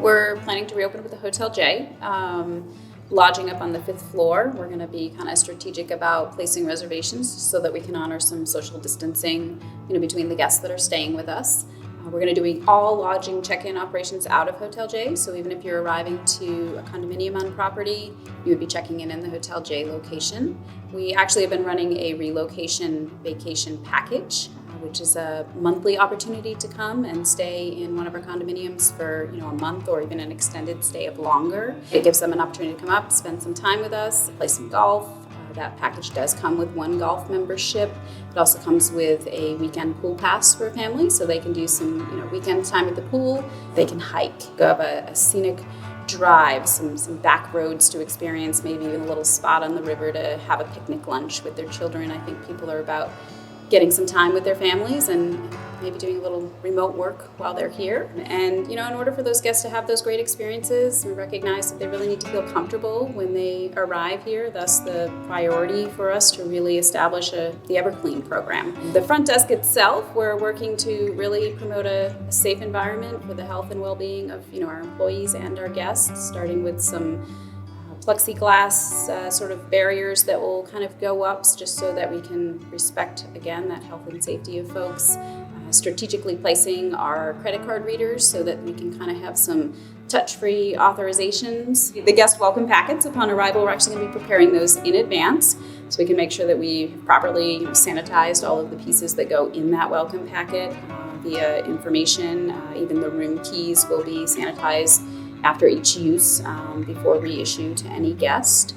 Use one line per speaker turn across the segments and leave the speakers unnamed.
We're planning to reopen with the Hotel J. Lodging up on the 5th floor. We're going to be kind of strategic about placing reservations so that we can honor some social distancing, between the guests that are staying with us. We're going to do all lodging check-in operations out of Hotel J. So even if you're arriving to a condominium on property, you would be checking in the Hotel J location. We actually have been running a relocation vacation package, which is a monthly opportunity to come and stay in one of our condominiums for a month or even an extended stay of longer. It gives them an opportunity to come up, spend some time with us, play some golf. That package does come with one golf membership. It also comes with a weekend pool pass for a family, so they can do some weekend time at the pool. They can hike, go have a scenic drive, some back roads to experience, maybe even a little spot on the river to have a picnic lunch with their children. I think people are about getting some time with their families and maybe doing a little remote work while they're here. And in order for those guests to have those great experiences, we recognize that they really need to feel comfortable when they arrive here. Thus the priority for us to really establish the EverClean program. The front desk itself, we're working to really promote a safe environment for the health and well-being of our employees and our guests, starting with some plexiglass sort of barriers that will kind of go up just so that we can respect, again, that health and safety of folks. Strategically placing our credit card readers so that we can kind of have some touch-free authorizations. The guest welcome packets upon arrival, we're actually going to be preparing those in advance so we can make sure that we properly sanitized all of the pieces that go in that welcome packet via information. Even the room keys will be sanitized after each use before reissue to any guest.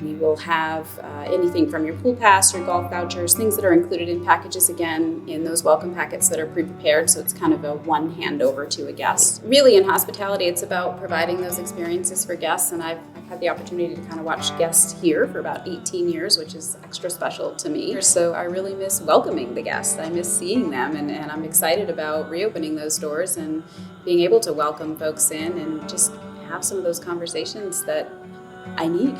We will have anything from your pool pass, your golf vouchers, things that are included in packages, again, in those welcome packets that are pre-prepared, so it's kind of a one handover to a guest. Really, in hospitality, it's about providing those experiences for guests, and I've had the opportunity to kind of watch guests here for about 18 years, which is extra special to me. So I really miss welcoming the guests. I miss seeing them, and I'm excited about reopening those doors and being able to welcome folks in and just have some of those conversations that I need.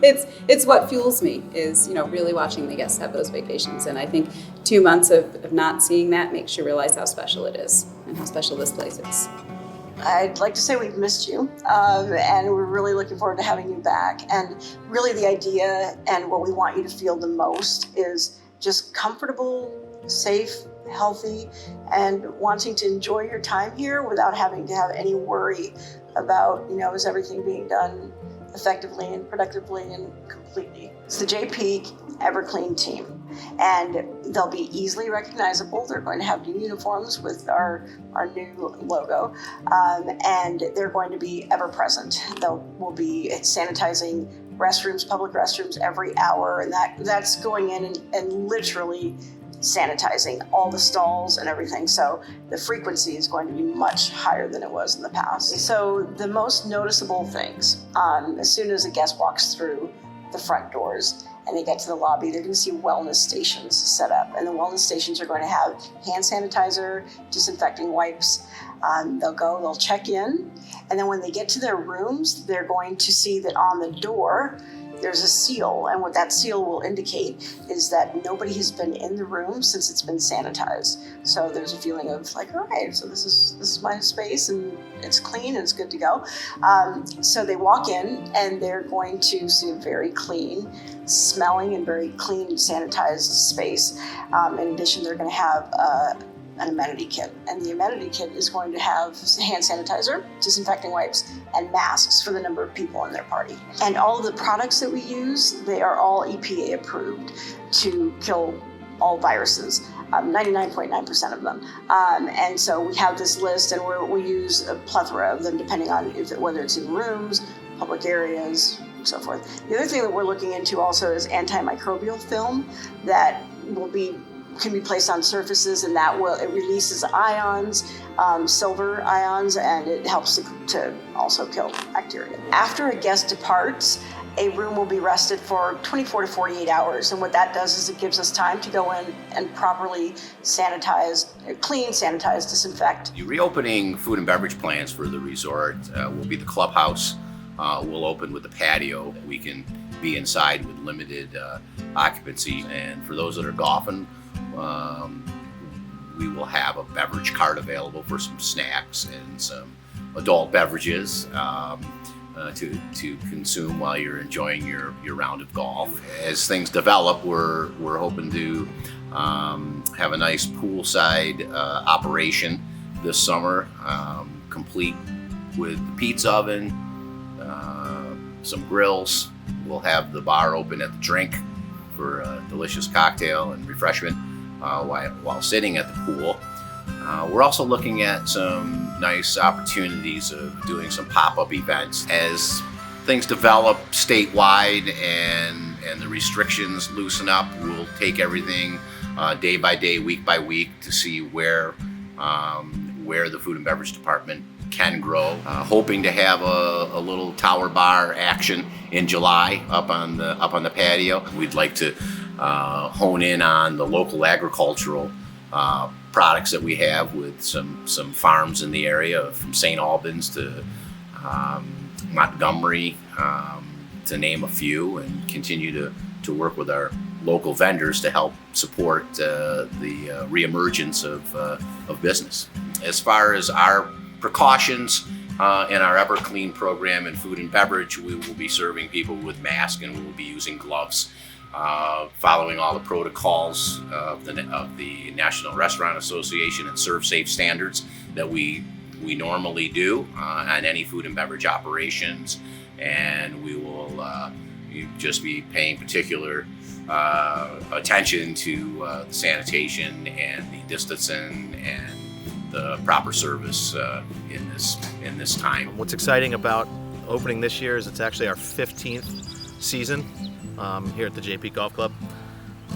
It's what fuels me is, really watching the guests have those vacations. And I think 2 months of not seeing that makes you realize how special it is and how special this place is.
I'd like to say we've missed you, and we're really looking forward to having you back. And really the idea and what we want you to feel the most is just comfortable, safe, healthy, and wanting to enjoy your time here without having to have any worry about, is everything being done effectively and productively and completely. It's the JP EverClean team, and they'll be easily recognizable. They're going to have new uniforms with our new logo, and they're going to be ever present. We'll be sanitizing restrooms, public restrooms every hour, and that's going in and literally sanitizing all the stalls and everything. So the frequency is going to be much higher than it was in the past. So the most noticeable things, as soon as a guest walks through the front doors and they get to the lobby, they're going to see wellness stations set up. And the wellness stations are going to have hand sanitizer, disinfecting wipes. They'll check in. And then when they get to their rooms, they're going to see that on the door, there's a seal, and what that seal will indicate is that nobody has been in the room since it's been sanitized. So there's a feeling of like, all right, so this is my space and it's clean and it's good to go. So they walk in and they're going to see a very clean smelling and very clean sanitized space. In addition, they're going to have an amenity kit, and the amenity kit is going to have hand sanitizer, disinfecting wipes, and masks for the number of people in their party. And all of the products that we use, they are all EPA approved to kill all viruses, 99.9% of them. And so we have this list, and we use a plethora of them depending on whether it's in rooms, public areas, and so forth. The other thing that we're looking into also is antimicrobial film that can be placed on surfaces, and it releases ions, silver ions, and it helps to also kill bacteria. After a guest departs, a room will be rested for 24 to 48 hours. And what that does is it gives us time to go in and properly clean, sanitize, disinfect.
The reopening food and beverage plans for the resort will be the clubhouse. We'll open with the patio. We can be inside with limited occupancy. And for those that are golfing, we will have a beverage cart available for some snacks and some adult beverages to consume while you're enjoying your round of golf. As things develop, we're hoping to have a nice poolside operation this summer, complete with the pizza oven, some grills. We'll have the bar open at the drink for a delicious cocktail and refreshment while sitting at the pool. We're also looking at some nice opportunities of doing some pop-up events. As things develop statewide and the restrictions loosen up, we'll take everything day by day, week by week to see where the food and beverage department can grow. Hoping to have a little tower bar action in July up on the patio. We'd like to hone in on the local agricultural products that we have with some farms in the area, from St. Albans to Montgomery, to name a few, and continue to work with our local vendors to help support the reemergence of business. As far as our precautions in our EverClean program in food and beverage, we will be serving people with masks, and we will be using gloves, following all the protocols of the National Restaurant Association and ServSafe standards that we normally do on any food and beverage operations. And we will just be paying particular attention to the sanitation and the distancing and the proper service in this time.
What's exciting about opening this year is it's actually our 15th season here at the JP Golf Club.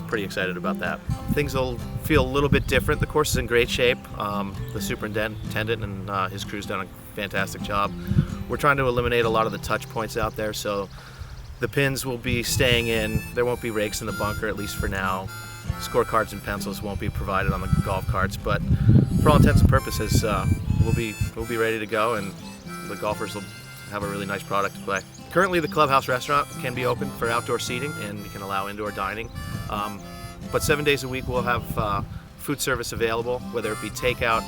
Pretty excited about that. Things will feel a little bit different. The course is in great shape. The superintendent and his crew's done a fantastic job. We're trying to eliminate a lot of the touch points out there, so the pins will be staying in. There won't be rakes in the bunker, at least for now. Scorecards and pencils won't be provided on the golf carts, but for all intents and purposes, we'll be ready to go, and the golfers will have a really nice product to play. Currently, the clubhouse restaurant can be open for outdoor seating, and we can allow indoor dining. But 7 days a week, we'll have food service available, whether it be takeout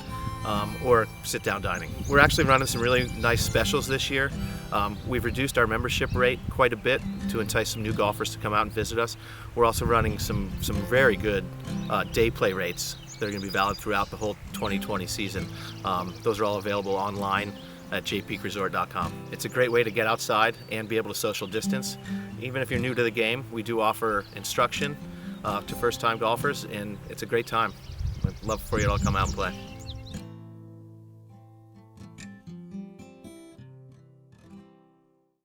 or sit-down dining. We're actually running some really nice specials this year. We've reduced our membership rate quite a bit to entice some new golfers to come out and visit us. We're also running some very good day play rates that are going to be valid throughout the whole 2020 season. Those are all available online at jpeakresort.com. It's a great way to get outside and be able to social distance. Even if you're new to the game, we do offer instruction to first-time golfers, and it's a great time. I'd love for you to all come out and play.